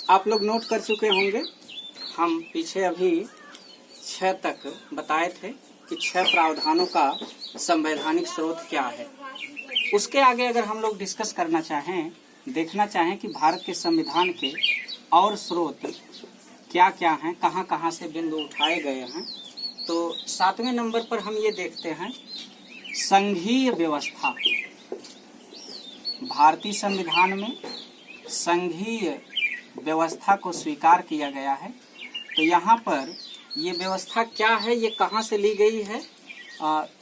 आप लोग नोट कर चुके होंगे, हम पीछे अभी 6 तक बताए थे कि 6 प्रावधानों का संवैधानिक स्रोत क्या है। उसके आगे अगर हम लोग डिस्कस करना चाहें, देखना चाहें कि भारत के संविधान के और स्रोत क्या क्या हैं, कहाँ कहाँ से बिंदु उठाए गए हैं, तो 7वें नंबर पर हम ये देखते हैं संघीय व्यवस्था। भारतीय संविधान में संघीय व्यवस्था को स्वीकार किया गया है। तो यहाँ पर ये व्यवस्था क्या है, ये कहाँ से ली गई है,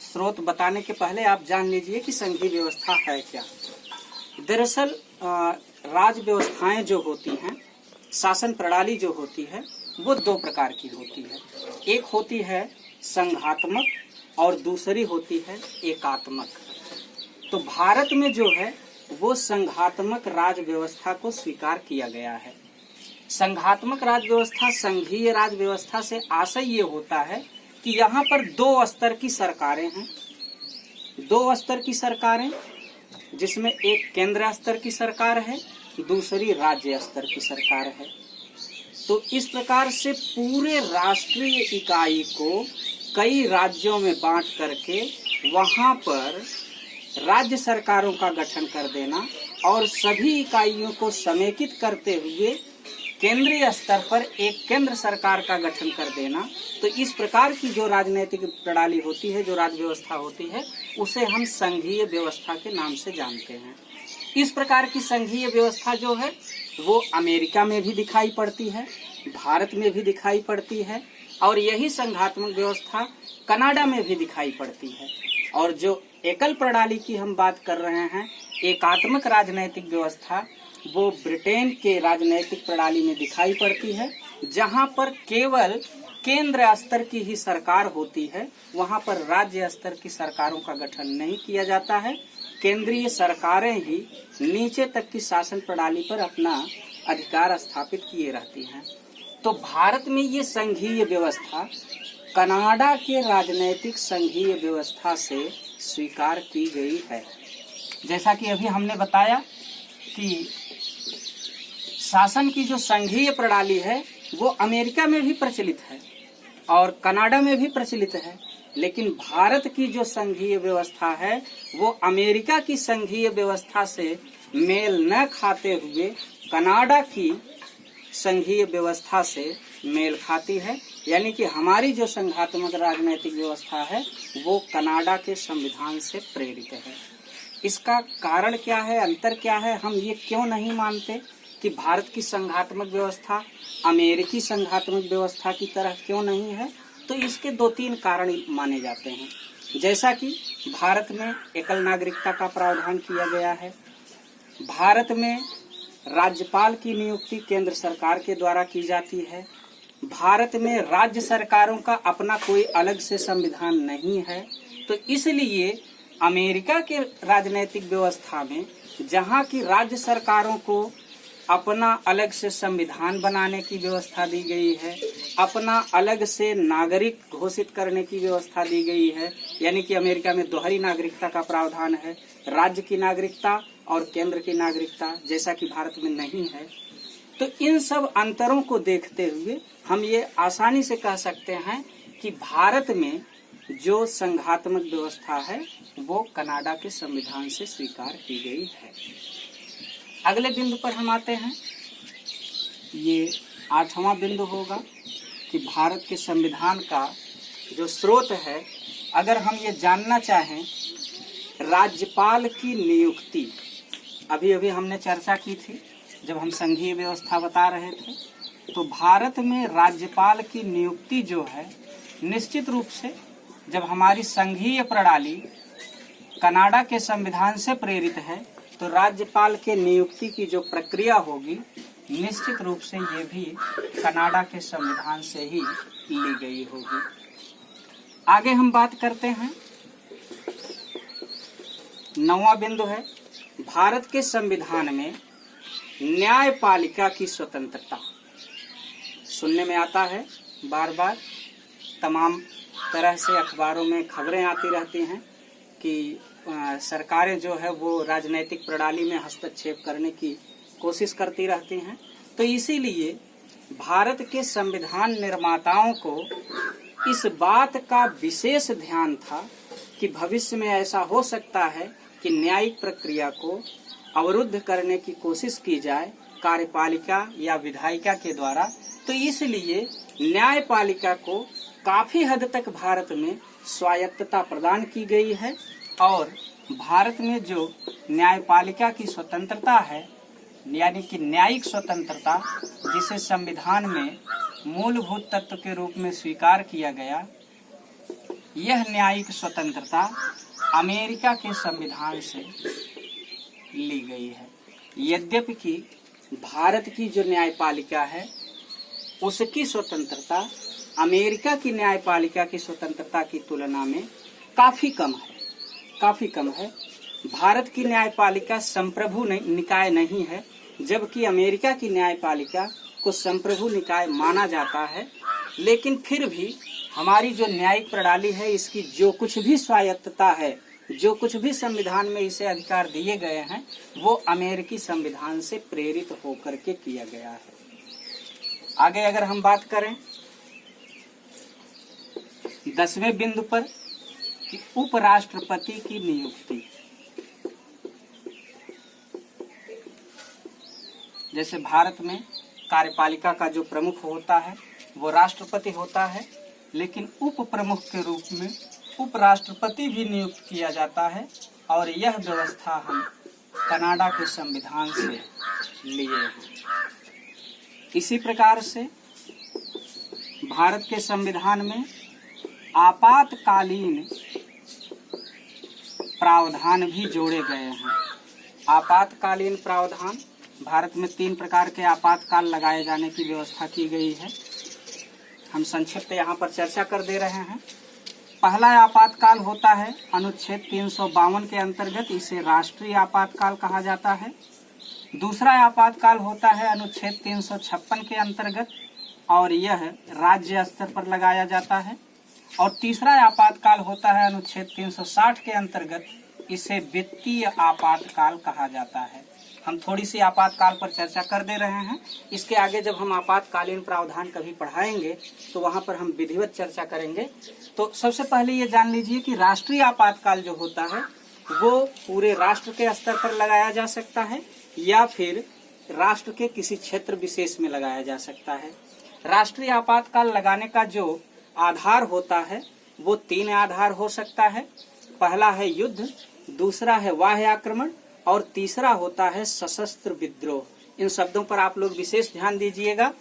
स्रोत बताने के पहले आप जान लीजिए कि संघीय व्यवस्था है क्या। दरअसल राज व्यवस्थाएं जो होती हैं, शासन प्रणाली जो होती है, वो 2 प्रकार की होती है। एक होती है संघात्मक और दूसरी होती है एकात्मक। तो भारत में जो है वो संघात्मक राज व्यवस्था को स्वीकार किया गया है। संघात्मक राज व्यवस्था, संघीय राज व्यवस्था से आशय ये होता है कि यहाँ पर 2 स्तर की सरकारें हैं। 2 स्तर की सरकारें, जिसमें एक केंद्र स्तर की सरकार है, दूसरी राज्य स्तर की सरकार है। तो इस प्रकार से पूरे राष्ट्रीय इकाई को कई राज्यों में बांट करके वहां पर राज्य सरकारों का गठन कर देना और सभी इकाइयों को समेकित करते हुए केंद्रीय स्तर पर एक केंद्र सरकार का गठन कर देना। तो इस प्रकार की जो राजनीतिक प्रणाली होती है, जो राज्य व्यवस्था होती है, उसे हम संघीय व्यवस्था के नाम से जानते हैं। इस प्रकार की संघीय व्यवस्था जो है वो अमेरिका में भी दिखाई पड़ती है, भारत में भी दिखाई पड़ती है, और यही संघात्मक व्यवस्था कनाडा में भी दिखाई पड़ती है। और जो एकल प्रणाली की हम बात कर रहे हैं, एकात्मक राजनैतिक व्यवस्था, वो ब्रिटेन के राजनैतिक प्रणाली में दिखाई पड़ती है, जहां पर केवल केंद्र स्तर की ही सरकार होती है, वहां पर राज्य स्तर की सरकारों का गठन नहीं किया जाता है। केंद्रीय सरकारें ही नीचे तक की शासन प्रणाली पर अपना अधिकार स्थापित किए रहती हैं। तो भारत में ये संघीय व्यवस्था कनाडा के राजनैतिक संघीय व्यवस्था से स्वीकार की गई है। जैसा कि अभी हमने बताया कि शासन की जो संघीय प्रणाली है वो अमेरिका में भी प्रचलित है और कनाडा में भी प्रचलित है, लेकिन भारत की जो संघीय व्यवस्था है वो अमेरिका की संघीय व्यवस्था से मेल न खाते हुए कनाडा की संघीय व्यवस्था से मेल खाती है। यानी कि हमारी जो संघात्मक राजनीतिक व्यवस्था है वो कनाडा के संविधान से प्रेरित है। इसका कारण क्या है, अंतर क्या है, हम ये क्यों नहीं मानते कि भारत की संघात्मक व्यवस्था अमेरिकी संघात्मक व्यवस्था की तरह क्यों नहीं है? तो इसके 2-3 कारण माने जाते हैं। जैसा कि भारत में एकल नागरिकता का प्रावधान किया गया है, भारत में राज्यपाल की नियुक्ति केंद्र सरकार के द्वारा की जाती है, भारत में राज्य सरकारों का अपना कोई अलग से संविधान नहीं है। तो इसलिए अमेरिका के राजनीतिक व्यवस्था में जहां की राज्य सरकारों को अपना अलग से संविधान बनाने की व्यवस्था दी गई है, अपना अलग से नागरिक घोषित करने की व्यवस्था दी गई है, यानी कि अमेरिका में दोहरी नागरिकता का प्रावधान है, राज्य की नागरिकता और केंद्र की नागरिकता, जैसा कि भारत में नहीं है। तो इन सब अंतरों को देखते हुए हम ये आसानी से कह सकते हैं कि भारत में जो संघात्मक व्यवस्था है वो कनाडा के संविधान से स्वीकार की गई है। अगले बिंदु पर हम आते हैं, ये 8वां बिंदु होगा कि भारत के संविधान का जो स्रोत है, अगर हम ये जानना चाहें राज्यपाल की नियुक्ति, अभी अभी हमने चर्चा की थी जब हम संघीय व्यवस्था बता रहे थे, तो भारत में राज्यपाल की नियुक्ति जो है निश्चित रूप से जब हमारी संघीय प्रणाली कनाडा के संविधान से प्रेरित है तो राज्यपाल के नियुक्ति की जो प्रक्रिया होगी निश्चित रूप से ये भी कनाडा के संविधान से ही ली गई होगी। आगे हम बात करते हैं, 9वां बिंदु है भारत के संविधान में न्यायपालिका की स्वतंत्रता। सुनने में आता है बार बार, तमाम तरह से अखबारों में खबरें आती रहती हैं कि सरकारें जो है वो राजनीतिक प्रणाली में हस्तक्षेप करने की कोशिश करती रहती हैं। तो इसीलिए भारत के संविधान निर्माताओं को इस बात का विशेष ध्यान था कि भविष्य में ऐसा हो सकता है कि न्यायिक प्रक्रिया को अवरुद्ध करने की कोशिश की जाए कार्यपालिका या विधायिका के द्वारा। तो इसलिए न्यायपालिका को काफी हद तक भारत में स्वायत्तता प्रदान की गई है और भारत में जो न्यायपालिका की स्वतंत्रता है, यानी कि न्यायिक स्वतंत्रता, जिसे संविधान में मूलभूत तत्व के रूप में स्वीकार किया गया, यह न्यायिक स्वतंत्रता अमेरिका के संविधान से ली गई है। यद्यपि कि भारत की जो न्यायपालिका है उसकी स्वतंत्रता अमेरिका की न्यायपालिका की स्वतंत्रता की तुलना में काफी कम है। भारत की न्यायपालिका संप्रभु निकाय नहीं है, जबकि अमेरिका की न्यायपालिका को संप्रभु निकाय माना जाता है। लेकिन फिर भी हमारी जो न्यायिक प्रणाली है, इसकी जो कुछ भी स्वायत्तता है, जो कुछ भी संविधान में इसे अधिकार दिए गए हैं, वो अमेरिकी संविधान से प्रेरित होकर के किया गया है। आगे अगर हम बात करें 10वें बिंदु पर कि उपराष्ट्रपति की नियुक्ति, जैसे भारत में कार्यपालिका का जो प्रमुख होता है वो राष्ट्रपति होता है, लेकिन उप प्रमुख के रूप में उपराष्ट्रपति भी नियुक्त किया जाता है और यह व्यवस्था हम कनाडा के संविधान से लिए हैं। इसी प्रकार से भारत के संविधान में आपातकालीन प्रावधान भी जोड़े गए हैं। आपातकालीन प्रावधान, भारत में 3 प्रकार के आपातकाल लगाए जाने की व्यवस्था की गई है। हम संक्षिप्त यहाँ पर चर्चा कर दे रहे हैं। पहला आपातकाल होता है अनुच्छेद 352 के अंतर्गत, इसे राष्ट्रीय आपातकाल कहा जाता है। दूसरा आपातकाल होता है अनुच्छेद 356 के अंतर्गत और यह राज्य स्तर पर लगाया जाता है। और तीसरा आपातकाल होता है अनुच्छेद 360 के अंतर्गत, इसे वित्तीय आपातकाल कहा जाता है। हम थोड़ी सी आपातकाल पर चर्चा कर दे रहे हैं। इसके आगे जब हम आपातकालीन प्रावधान कभी पढ़ाएंगे तो वहां पर हम विधिवत चर्चा करेंगे। तो सबसे पहले ये जान लीजिए कि राष्ट्रीय आपातकाल जो होता है वो पूरे राष्ट्र के स्तर पर लगाया जा सकता है या फिर राष्ट्र के किसी क्षेत्र विशेष में लगाया जा सकता है। राष्ट्रीय आपातकाल लगाने का जो आधार होता है वो 3 आधार हो सकता है। पहला है युद्ध, दूसरा है बाह्य आक्रमण और तीसरा होता है सशस्त्र विद्रोह। इन शब्दों पर आप लोग विशेष ध्यान दीजिएगा।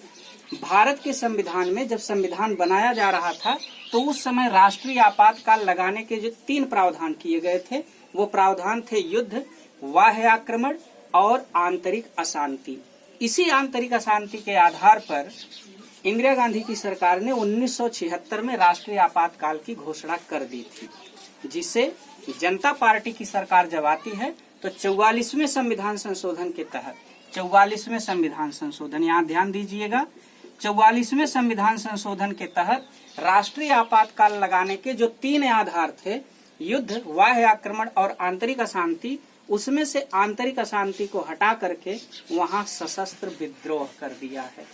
भारत के संविधान में जब संविधान बनाया जा रहा था तो उस समय राष्ट्रीय आपातकाल लगाने के जो 3 प्रावधान किए गए थे वो प्रावधान थे युद्ध, बाह्य आक्रमण और आंतरिक अशांति। इसी आंतरिक अशांति के आधार पर इंदिरा गांधी की सरकार ने 1976 में राष्ट्रीय आपातकाल की घोषणा कर दी थी, जिससे जनता पार्टी की सरकार जब आती है तो 44वें संविधान संशोधन के तहत 44वें संविधान संशोधन, यहाँ ध्यान दीजिएगा, 44वें संविधान संशोधन के तहत राष्ट्रीय आपातकाल लगाने के जो 3 आधार थे, युद्ध, बाह्य आक्रमण और आंतरिक अशांति, उसमें से आंतरिक अशांति को हटा करके वहां सशस्त्र विद्रोह कर दिया है।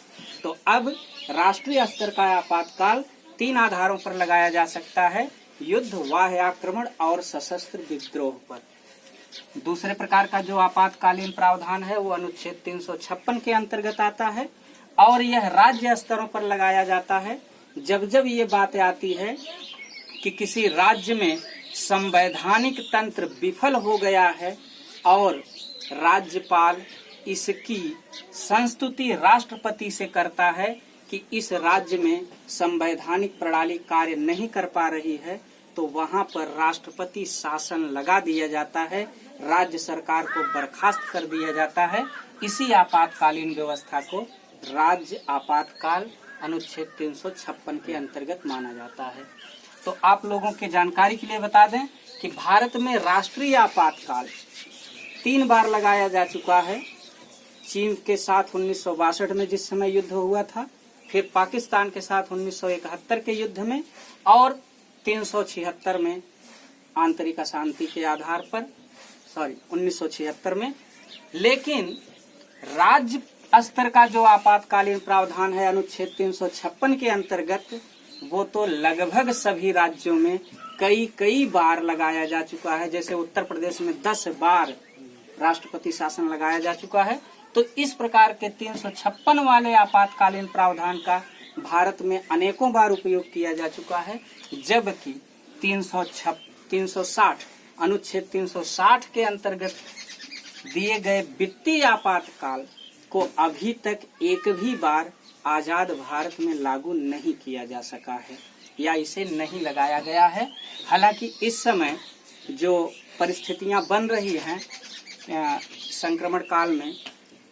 तो अब राष्ट्रीय स्तर का आपातकाल 3 आधारों पर लगाया जा सकता है, युद्ध, बाह्य आक्रमण और सशस्त्र विद्रोह पर। दूसरे प्रकार का जो आपातकालीन प्रावधान है वो अनुच्छेद 356 के अंतर्गत आता है और यह राज्य स्तरों पर लगाया जाता है। जब जब ये बात आती है कि किसी राज्य में संवैधानिक तंत्र विफल हो गया है और राज्यपाल इसकी संस्तुति राष्ट्रपति से करता है कि इस राज्य में संवैधानिक प्रणाली कार्य नहीं कर पा रही है, तो वहां पर राष्ट्रपति शासन लगा दिया जाता है, राज्य सरकार को बर्खास्त कर दिया जाता है। इसी आपातकालीन व्यवस्था को राज्य आपातकाल अनुच्छेद 356 के अंतर्गत माना जाता है। तो आप लोगों के जानकारी के लिए बता दें कि भारत में राष्ट्रीय आपातकाल 3 बार लगाया जा चुका है। चीन के साथ 1962 में जिस समय युद्ध हुआ था, फिर पाकिस्तान के साथ 1971 के युद्ध में और 376 में आंतरिक अशांति के आधार पर 1976 में। लेकिन राज्य स्तर का जो आपातकालीन प्रावधान है अनुच्छेद 356 के अंतर्गत, वो तो लगभग सभी राज्यों में कई बार लगाया जा चुका है। जैसे उत्तर प्रदेश में 10 बार राष्ट्रपति शासन लगाया जा चुका है। तो इस प्रकार के 356 वाले आपातकालीन प्रावधान का भारत में अनेकों बार उपयोग किया जा चुका है, जबकि 360 अनुच्छेद 360 के अंतर्गत दिए गए वित्तीय आपातकाल को अभी तक एक भी बार आजाद भारत में लागू नहीं किया जा सका है या इसे नहीं लगाया गया है। हालांकि इस समय जो परिस्थितियां बन रही हैं संक्रमण काल में,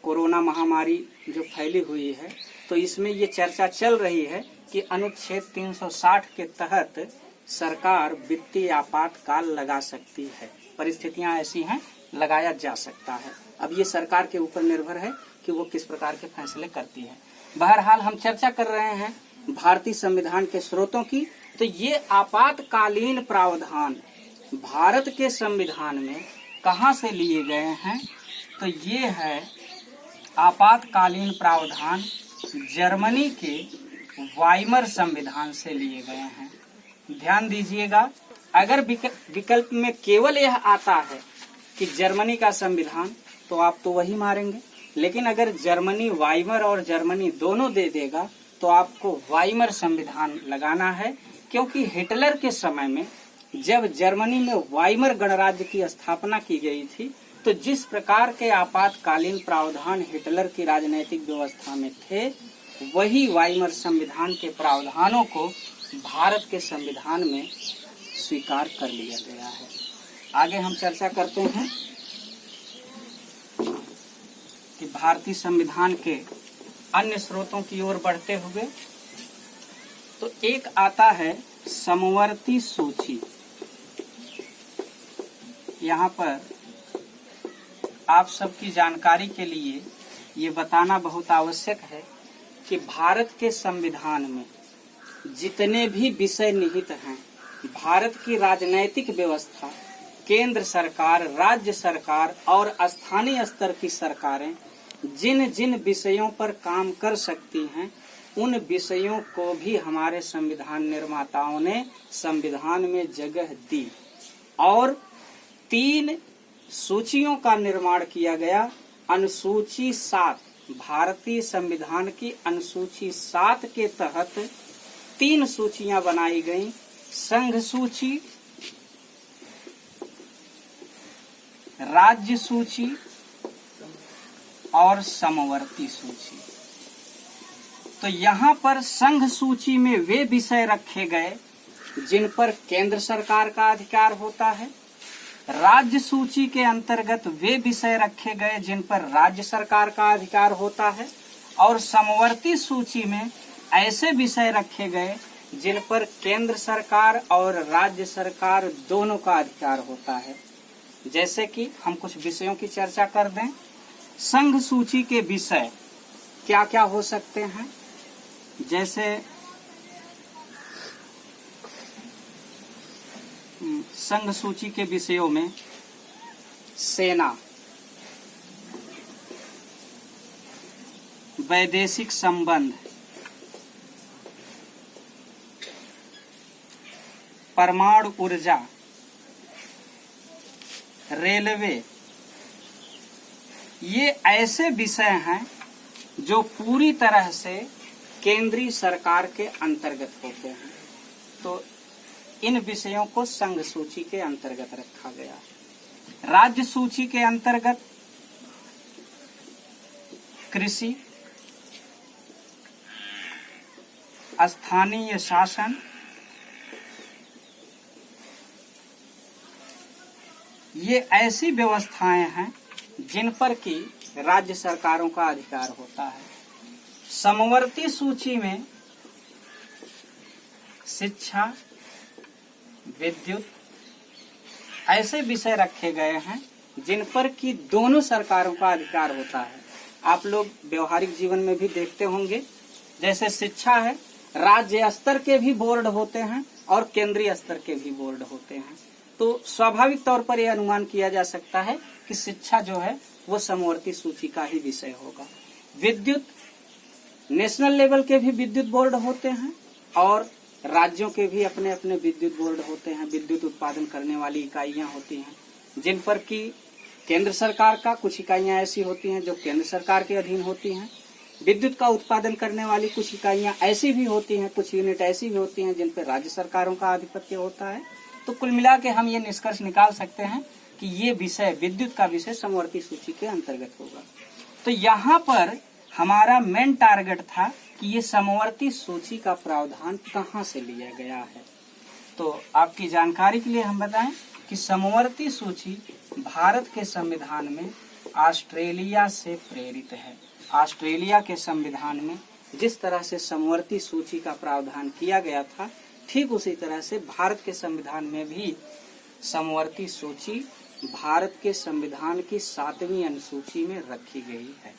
कोरोना महामारी जो फैली हुई है, तो इसमें ये चर्चा चल रही है कि अनुच्छेद 360 के तहत सरकार वित्तीय आपातकाल लगा सकती है। परिस्थितियां ऐसी हैं, लगाया जा सकता है। अब ये सरकार के ऊपर निर्भर है कि वो किस प्रकार के फैसले करती है। बहरहाल हम चर्चा कर रहे हैं भारतीय संविधान के स्रोतों की। तो ये आपातकालीन प्रावधान भारत के संविधान में कहाँ से लिए गए हैं? तो ये है आपातकालीन प्रावधान जर्मनी के वाइमर संविधान से लिए गए हैं। ध्यान दीजिएगा, अगर विकल्प में केवल यह आता है कि जर्मनी का संविधान, तो आप तो वही मारेंगे। लेकिन अगर जर्मनी वाइमर और जर्मनी दोनों दे देगा तो आपको वाइमर संविधान लगाना है, क्योंकि हिटलर के समय में जब जर्मनी में वाइमर गणराज्य की स्थापना की गई थी, तो जिस प्रकार के आपातकालीन प्रावधान हिटलर की राजनीतिक व्यवस्था में थे, वही वाइमर संविधान के प्रावधानों को भारत के संविधान में स्वीकार कर लिया गया है। आगे हम चर्चा करते हैं कि भारतीय संविधान के अन्य स्रोतों की ओर बढ़ते हुए, तो एक आता है समवर्ती सूची। यहाँ पर आप सबकी जानकारी के लिए ये बताना बहुत आवश्यक है कि भारत के संविधान में जितने भी विषय निहित हैं, भारत की राजनैतिक व्यवस्था, केंद्र सरकार, राज्य सरकार और स्थानीय स्तर की सरकारें जिन जिन विषयों पर काम कर सकती हैं, उन विषयों को भी हमारे संविधान निर्माताओं ने संविधान में जगह दी और 3 सूचियों का निर्माण किया गया। अनुसूची 7, भारतीय संविधान की अनुसूची 7 के तहत 3 सूचियां बनाई गईं। संघ सूची, राज्य सूची और समवर्ती सूची। तो यहाँ पर संघ सूची में वे विषय रखे गए जिन पर केंद्र सरकार का अधिकार होता है। राज्य सूची के अंतर्गत वे विषय रखे गए जिन पर राज्य सरकार का अधिकार होता है, और समवर्ती सूची में ऐसे विषय रखे गए जिन पर केंद्र सरकार और राज्य सरकार दोनों का अधिकार होता है। जैसे कि हम कुछ विषयों की चर्चा कर दें। संघ सूची के विषय क्या क्या हो सकते हैं? जैसे संघ सूची के विषयों में सेना, वैदेशिक संबंध, परमाणु ऊर्जा, रेलवे, ये ऐसे विषय हैं जो पूरी तरह से केंद्रीय सरकार के अंतर्गत होते हैं। तो इन विषयों को संघ सूची के अंतर्गत रखा गया। राज्य सूची के अंतर्गत कृषि, स्थानीय शासन, ये ऐसी व्यवस्थाएं हैं जिन पर कि राज्य सरकारों का अधिकार होता है। समवर्ती सूची में शिक्षा, विद्युत, ऐसे विषय रखे गए हैं जिन पर कि दोनों सरकारों का अधिकार होता है। आप लोग व्यवहारिक जीवन में भी देखते होंगे, जैसे शिक्षा है, राज्य स्तर के भी बोर्ड होते हैं और केंद्रीय स्तर के भी बोर्ड होते हैं। तो स्वाभाविक तौर पर यह अनुमान किया जा सकता है कि शिक्षा जो है वो समवर्ती सूची का ही विषय होगा। विद्युत नेशनल लेवल के भी विद्युत बोर्ड होते हैं और राज्यों के भी अपने अपने विद्युत बोर्ड होते हैं। विद्युत उत्पादन करने वाली इकाइयां होती हैं, जिन पर कि केंद्र सरकार का कुछ इकाइयां ऐसी होती हैं जो केंद्र सरकार के अधीन होती हैं। विद्युत का उत्पादन करने वाली कुछ इकाइयां ऐसी भी होती हैं, कुछ यूनिट ऐसी भी होती हैं जिन पर राज्य सरकारों का आधिपत्य होता है। तो कुल मिला के हम ये निष्कर्ष निकाल सकते हैं कि ये विषय, विद्युत का विषय समवर्ती सूची के अंतर्गत होगा। तो यहाँ पर हमारा मेन टारगेट था कि ये समवर्ती सूची का प्रावधान कहाँ से लिया गया है। तो आपकी जानकारी के लिए हम बताएं कि समवर्ती सूची भारत के संविधान में ऑस्ट्रेलिया से प्रेरित है। ऑस्ट्रेलिया के संविधान में जिस तरह से समवर्ती सूची का प्रावधान किया गया था, ठीक उसी तरह से भारत के संविधान में भी समवर्ती सूची भारत के संविधान की 7वीं अनुसूची में रखी गई है।